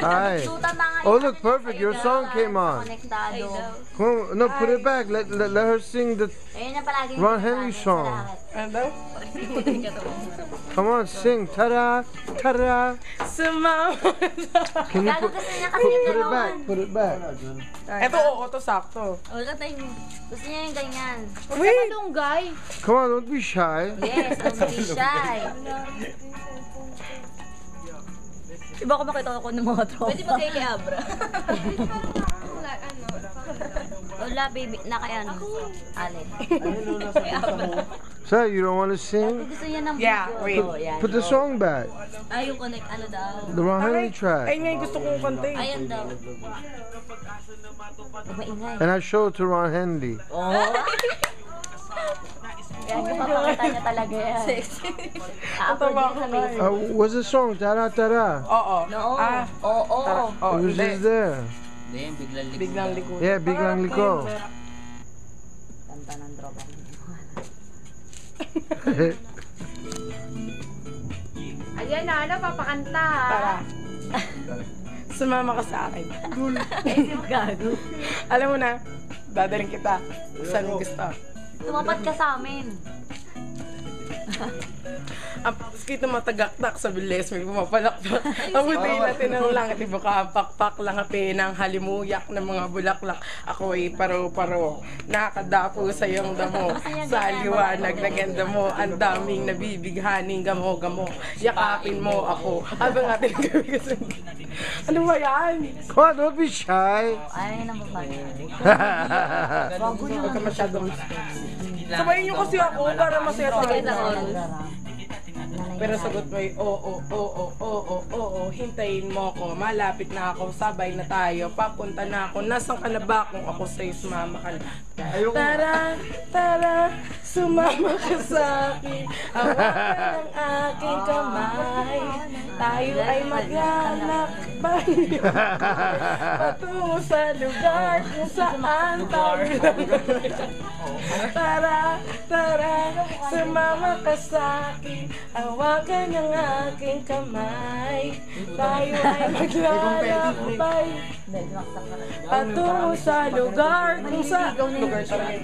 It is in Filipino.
Hi. Oh, look, perfect. Your song came on. Come on, no, put it back. Let her sing the Ron Henley song. Come on, sing. Ta-da, ta-da. Can you put it back? Put it back. Ito, oo, ito sakto. Gusto niya yung ganyan. Wait! Come on, don't be shy. Yes, don't be shy. Iba ko makita ko ng mga tropa. Pwede ba kay Abra? Wala, baby. Na kay ano? Ale. Kay Abra. So, you don't want to sing? Gusto niya ng video. Yeah, wait. Put the song back. Ay, yung connect, ano daw? The Ron Henley track. Ay, nga yung gusto kong kanta eh. Ayan daw. Maingay. And I show it to Ron Henley. Oh. Yan, kapapakita niya talaga yan. Sexy. A-upload niya sa Facebook. What's the song? Ta-da, ta-da. Oo. No. Ah, Oo. oh, It was just there. Biglang liko. Yeah, biglang liko. Kanta ng droga. Ayan na, ano, papakanta ha. Tara. Sumama ka sa akin. Eh, si Gago. Alam mo na, dadaling kita. Saan mo gusto? Tumapat ka sa amin. Ang skito matagaktak sa bilis, may pumapalakpak. Ang buti natin ng langit, iba ka, pakpak, langapi ng halimuyak ng mga bulaklak. Ako ay paro-paro, nakadapo sa iyong damo. Sa liwanag na ganda mo, ang daming nabibighaning gamo-gamo. Yakapin mo ako, habang ating gabi kasi. Ano ba yan? Come on, don't be shy. Ay, nang babae. Huwag ka masyadong... Sabayin niyo kasi ako para masaya tayo. Pero sagot mo ay oo, hintayin mo ko, malapit na ako, sabay na tayo, papunta na ako, nasan ka na ba kung ako sa'yo sumama ka na? Tara, sumama ka sa'kin, hawakan ng aking kamay, tayo ay maglalakbay, patungo sa lugar kung saan tayo Tara, sumama ka sa'kin, hawakan ng aking kamay, tayo ay maglalakbay, patungo sa lugar kung saan lugar talaga.